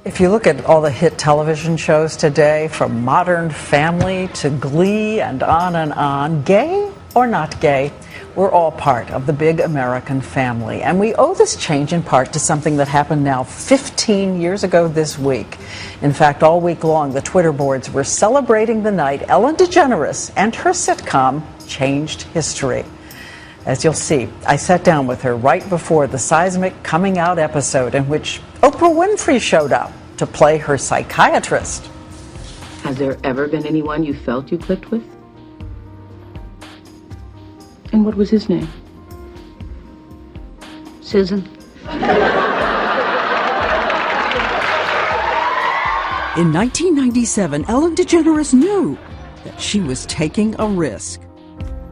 If you look at all the hit television shows today, from Modern Family to Glee and on, gay or not gay, we're all part of the big American family. And we owe this change in part to something that happened now 15 years ago this week. In fact, all week long, the Twitter boards were celebrating the night Ellen DeGeneres and her sitcom changed history. As you'll see, I sat down with her right before the seismic coming out episode in which Oprah Winfrey showed up to play her psychiatrist. Has there ever been anyone you felt you clicked with? And what was his name? Susan. In 1997, Ellen DeGeneres knew that she was taking a risk.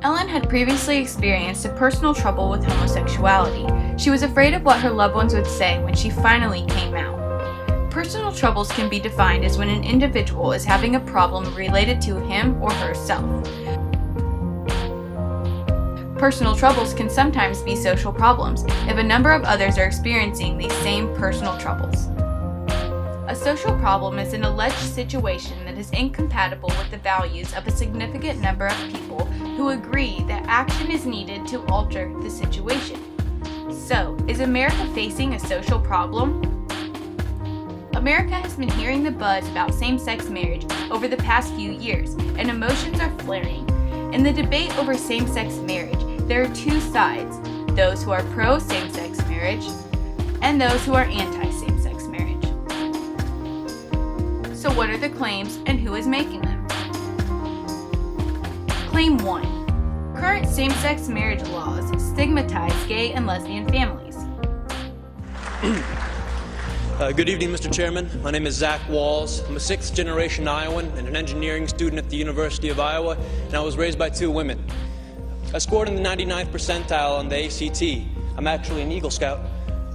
Ellen had previously experienced a personal trouble with homosexuality. She was afraid of what her loved ones would say when she finally came out. Personal troubles can be defined as when an individual is having a problem related to him or herself. Personal troubles can sometimes be social problems if a number of others are experiencing these same personal troubles. A social problem is an alleged situation that is incompatible with the values of a significant number of people who agree that action is needed to alter the situation. So, is America facing a social problem? America has been hearing the buzz about same-sex marriage over the past few years, and emotions are flaring. In the debate over same-sex marriage, there are two sides: those who are pro same-sex marriage and those who are anti-same-sex marriage. So what are the claims and who is making them? Claim 1. Current same-sex marriage laws stigmatize gay and lesbian families. Good evening, Mr. Chairman. My name is Zach Walls. I'm a sixth-generation Iowan and an engineering student at the University of Iowa, and I was raised by two women. I scored in the 99th percentile on the ACT. I'm actually an Eagle Scout.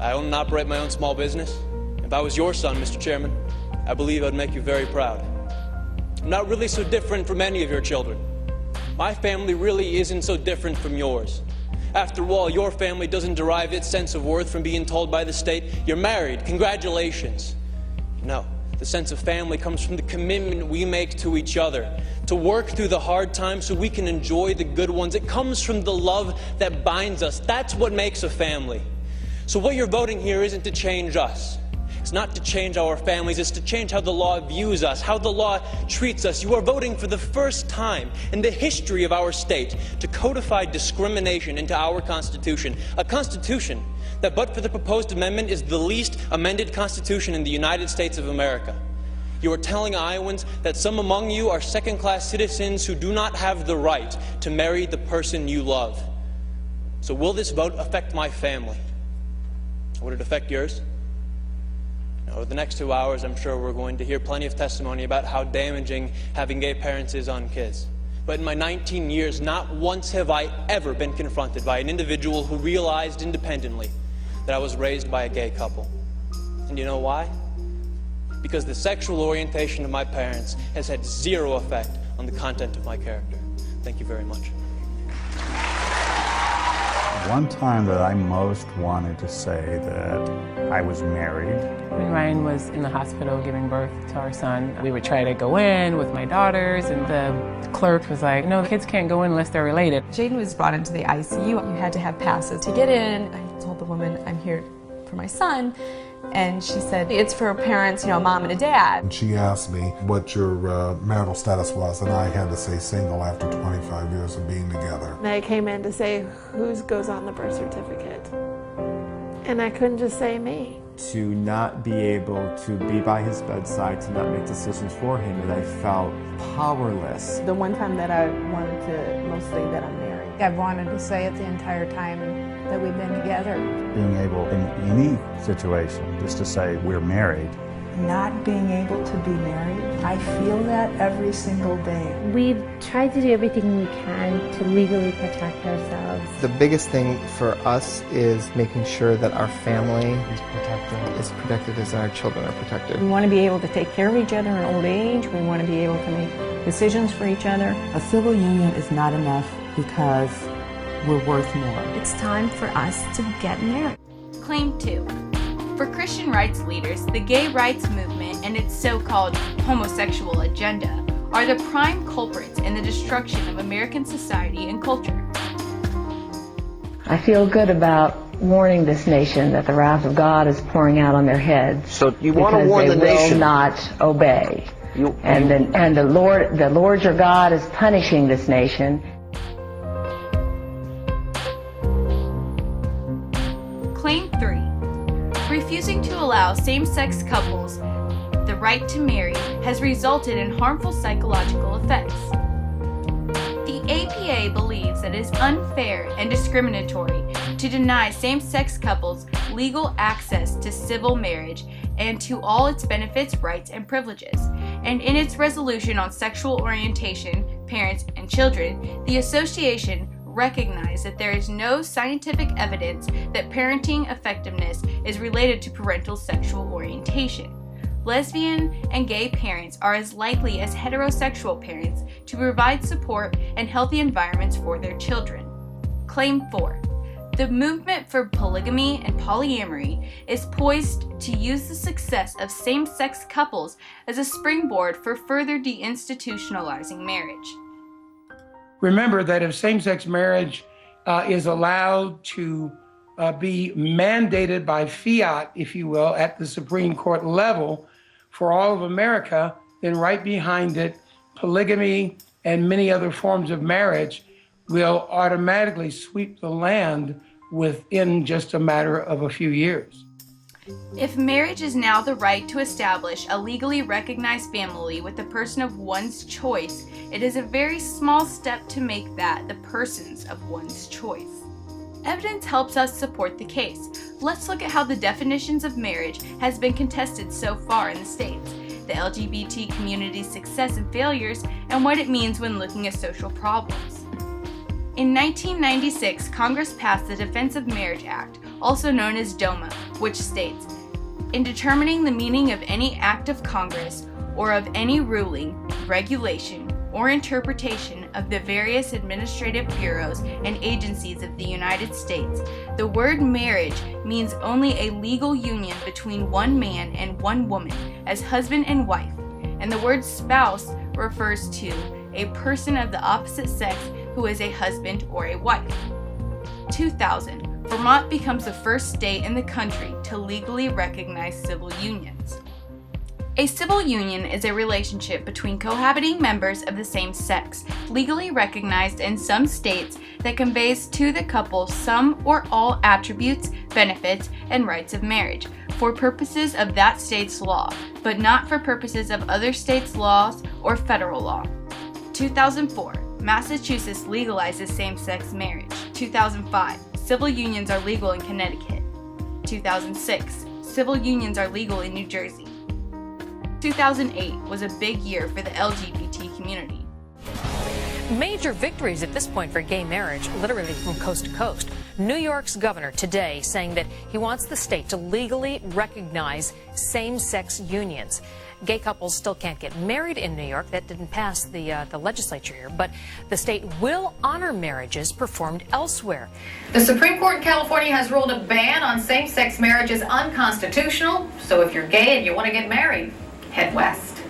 I own and operate my own small business. If I was your son, Mr. Chairman, I believe I'd make you very proud. I'm not really so different from any of your children. My family really isn't so different from yours. After all, your family doesn't derive its sense of worth from being told by the state, "You're married, congratulations." No, the sense of family comes from the commitment we make to each other, to work through the hard times so we can enjoy the good ones. It comes from the love that binds us. That's what makes a family. So what you're voting here isn't to change us. It's not to change our families, it's to change how the law views us, how the law treats us. You are voting for the first time in the history of our state to codify discrimination into our Constitution. A Constitution that, but for the proposed amendment, is the least amended Constitution in the United States of America. You are telling Iowans that some among you are second-class citizens who do not have the right to marry the person you love. So will this vote affect my family? Would it affect yours? Over the next 2 hours, I'm sure we're going to hear plenty of testimony about how damaging having gay parents is on kids. But in my 19 years, not once have I ever been confronted by an individual who realized independently that I was raised by a gay couple. And you know why? Because the sexual orientation of my parents has had zero effect on the content of my character. Thank you very much. One time that I most wanted to say that I was married. When Ryan was in the hospital giving birth to our son, we would try to go in with my daughters, and the clerk was like, "No, kids can't go in unless they're related." Jaden was brought into the ICU. You had to have passes to get in. I told the woman, "I'm here for my son." And she said, "It's for parents, you know, mom and a dad." And she asked me what your marital status was, and I had to say single after 25 years of being together. They came in to say, whose goes on the birth certificate? And I couldn't just say me. To not be able to be by his bedside, to not make decisions for him, and I felt powerless. The one time that I wanted to most say that I'm married. I've wanted to say it the entire time that we've been together. Being able in any situation just to say we're married. Not being able to be married, I feel that every single day. We've tried to do everything we can to legally protect ourselves. The biggest thing for us is making sure that our family is protected as our children are protected. We want to be able to take care of each other in old age. We want to be able to make decisions for each other. A civil union is not enough because we're worth more. It's time for us to get married. Claim 2. For Christian rights leaders, the gay rights movement and its so-called homosexual agenda are the prime culprits in the destruction of American society and culture. I feel good about warning this nation that the wrath of God is pouring out on their heads. So you want to warn the nation? They will nation not obey. And the Lord your God is punishing this nation. Claim 3. Refusing to allow same-sex couples the right to marry has resulted in harmful psychological effects. The APA believes that it is unfair and discriminatory to deny same-sex couples legal access to civil marriage and to all its benefits, rights, and privileges. And in its resolution on sexual orientation, parents, and children, the association recognized that there is no scientific evidence that parenting effectiveness is related to parental sexual orientation. Lesbian and gay parents are as likely as heterosexual parents to provide support and healthy environments for their children. Claim 4. The movement for polygamy and polyamory is poised to use the success of same-sex couples as a springboard for further deinstitutionalizing marriage. Remember that if same-sex marriage is allowed to be mandated by fiat, if you will, at the Supreme Court level for all of America, then right behind it, polygamy and many other forms of marriage will automatically sweep the land within just a matter of a few years. If marriage is now the right to establish a legally recognized family with the person of one's choice, it is a very small step to make that the persons of one's choice. Evidence helps us support the case. Let's look at how the definitions of marriage has been contested so far in the states, the LGBT community's success and failures, and what it means when looking at social problems. In 1996, Congress passed the Defense of Marriage Act, also known as DOMA, which states, in determining the meaning of any act of Congress or of any ruling, regulation, or interpretation of the various administrative bureaus and agencies of the United States, the word marriage means only a legal union between one man and one woman as husband and wife, and the word spouse refers to a person of the opposite sex who is a husband or a wife. 2000, Vermont becomes the first state in the country to legally recognize civil unions. A civil union is a relationship between cohabiting members of the same sex, legally recognized in some states, that conveys to the couple some or all attributes, benefits, and rights of marriage for purposes of that state's law, but not for purposes of other states' laws or federal law. 2004, Massachusetts legalizes same-sex marriage. 2005, civil unions are legal in Connecticut. 2006, civil unions are legal in New Jersey. 2008 was a big year for the LGBT community. Major victories at this point for gay marriage, literally from coast to coast. New York's governor today saying that he wants the state to legally recognize same-sex unions. Gay couples still can't get married in New York. That didn't pass the legislature here, but the state will honor marriages performed elsewhere. The Supreme Court in California has ruled a ban on same-sex marriage is unconstitutional. So if you're gay and you want to get married, head west.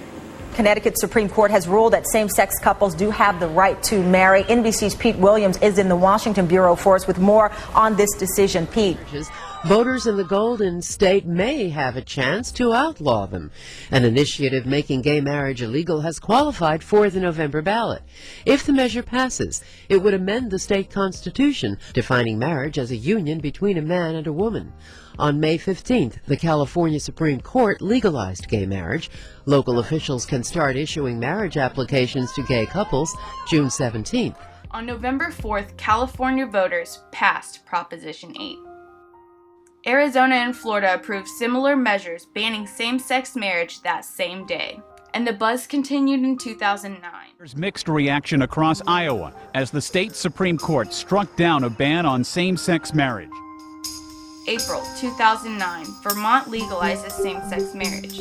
Connecticut Supreme Court has ruled that same-sex couples do have the right to marry. NBC's Pete Williams is in the Washington Bureau for us with more on this decision. Pete. Voters in the Golden State may have a chance to outlaw them. An initiative making gay marriage illegal has qualified for the November ballot. If the measure passes, it would amend the state constitution, defining marriage as a union between a man and a woman. On May 15th, the California Supreme Court legalized gay marriage. Local officials can start issuing marriage applications to gay couples June 17th. On November 4th, California voters passed Proposition 8. Arizona and Florida approved similar measures banning same-sex marriage that same day. And the buzz continued in 2009. There's mixed reaction across Iowa as the state Supreme Court struck down a ban on same-sex marriage. April 2009, Vermont legalizes same-sex marriage.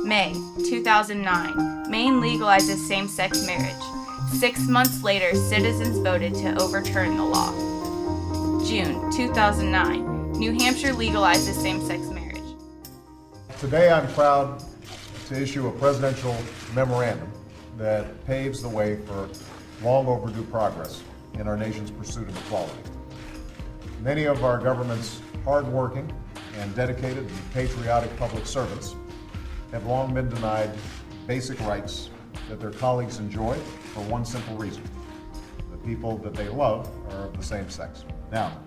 May 2009, Maine legalizes same-sex marriage. 6 months later, citizens voted to overturn the law. June 2009, New Hampshire legalizes same-sex marriage. Today I'm proud to issue a presidential memorandum that paves the way for long overdue progress in our nation's pursuit of equality. Many of our government's hardworking and dedicated and patriotic public servants have long been denied basic rights that their colleagues enjoy for one simple reason: the people that they love are of the same sex. Now,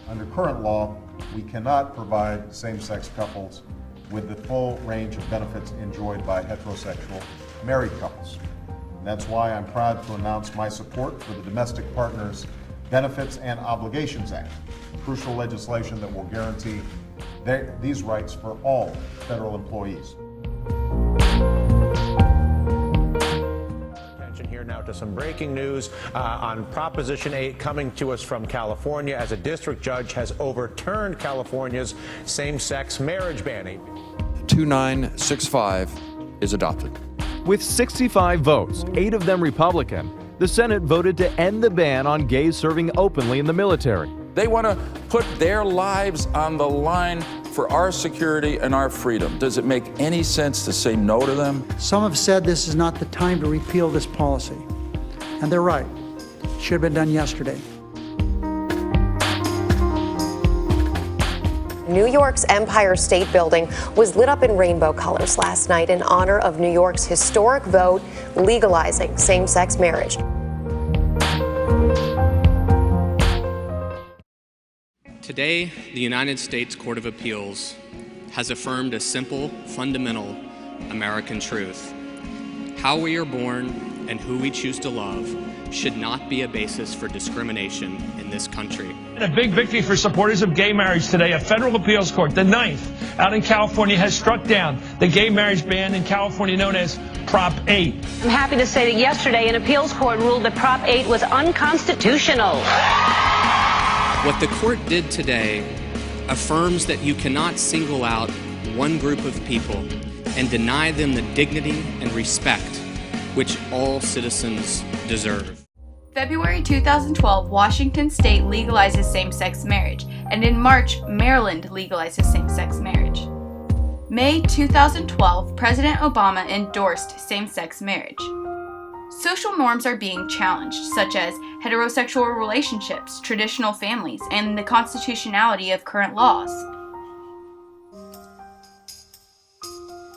under current law, we cannot provide same-sex couples with the full range of benefits enjoyed by heterosexual married couples. And that's why I'm proud to announce my support for the Domestic Partners Benefits and Obligations Act, crucial legislation that will guarantee these rights for all federal employees. Here now to some breaking news on Proposition 8 coming to us from California, as a district judge has overturned California's same-sex marriage ban. 2965 is adopted. With 65 votes, 8 of them Republican, the Senate voted to end the ban on gays serving openly in the military. They want to put their lives on the line for our security and our freedom. Does it make any sense to say no to them? Some have said this is not the time to repeal this policy. And they're right. It should have been done yesterday. New York's Empire State Building was lit up in rainbow colors last night in honor of New York's historic vote legalizing same-sex marriage. Today, the United States Court of Appeals has affirmed a simple, fundamental American truth. How we are born and who we choose to love should not be a basis for discrimination in this country. A big victory for supporters of gay marriage today. A federal appeals court, the 9th out in California, has struck down the gay marriage ban in California known as Prop 8. I'm happy to say that yesterday an appeals court ruled that Prop 8 was unconstitutional. What the court did today affirms that you cannot single out one group of people and deny them the dignity and respect which all citizens deserve. February 2012, Washington State legalizes same-sex marriage, and in March, Maryland legalizes same-sex marriage. May 2012, President Obama endorsed same-sex marriage. Social norms are being challenged, such as heterosexual relationships, traditional families, and the constitutionality of current laws.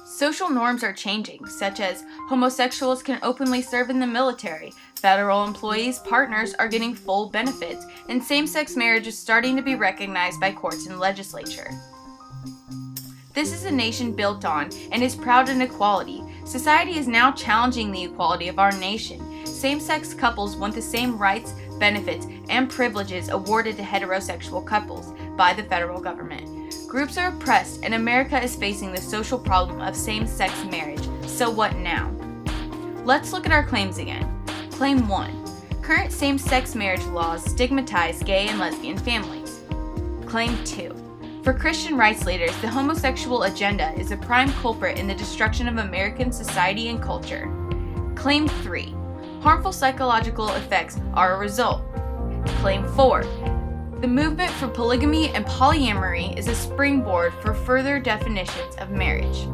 Social norms are changing, such as homosexuals can openly serve in the military, federal employees' partners are getting full benefits, and same-sex marriage is starting to be recognized by courts and legislature. This is a nation built on and is proud in equality. Society is now challenging the equality of our nation. Same-sex couples want the same rights, benefits, and privileges awarded to heterosexual couples by the federal government. Groups are oppressed, and America is facing the social problem of same-sex marriage. So what now? Let's look at our claims again. Claim 1. Current same-sex marriage laws stigmatize gay and lesbian families. Claim 2. For Christian rights leaders, the homosexual agenda is a prime culprit in the destruction of American society and culture. Claim 3. Harmful psychological effects are a result. Claim 4. The movement for polygamy and polyamory is a springboard for further definitions of marriage.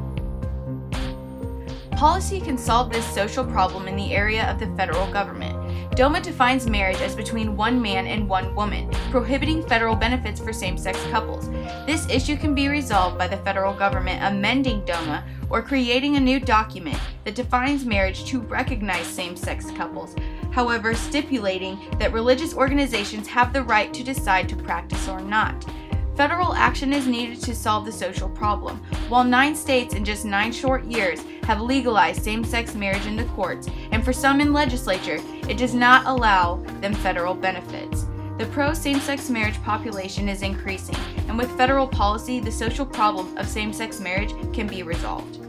Policy can solve this social problem in the area of the federal government. DOMA defines marriage as between one man and one woman, prohibiting federal benefits for same-sex couples. This issue can be resolved by the federal government amending DOMA or creating a new document that defines marriage to recognize same-sex couples, however stipulating that religious organizations have the right to decide to practice or not. Federal action is needed to solve the social problem. While 9 states in just 9 short years have legalized same-sex marriage in the courts, and for some in legislature, it does not allow them federal benefits. The pro-same-sex marriage population is increasing, and with federal policy, the social problem of same-sex marriage can be resolved.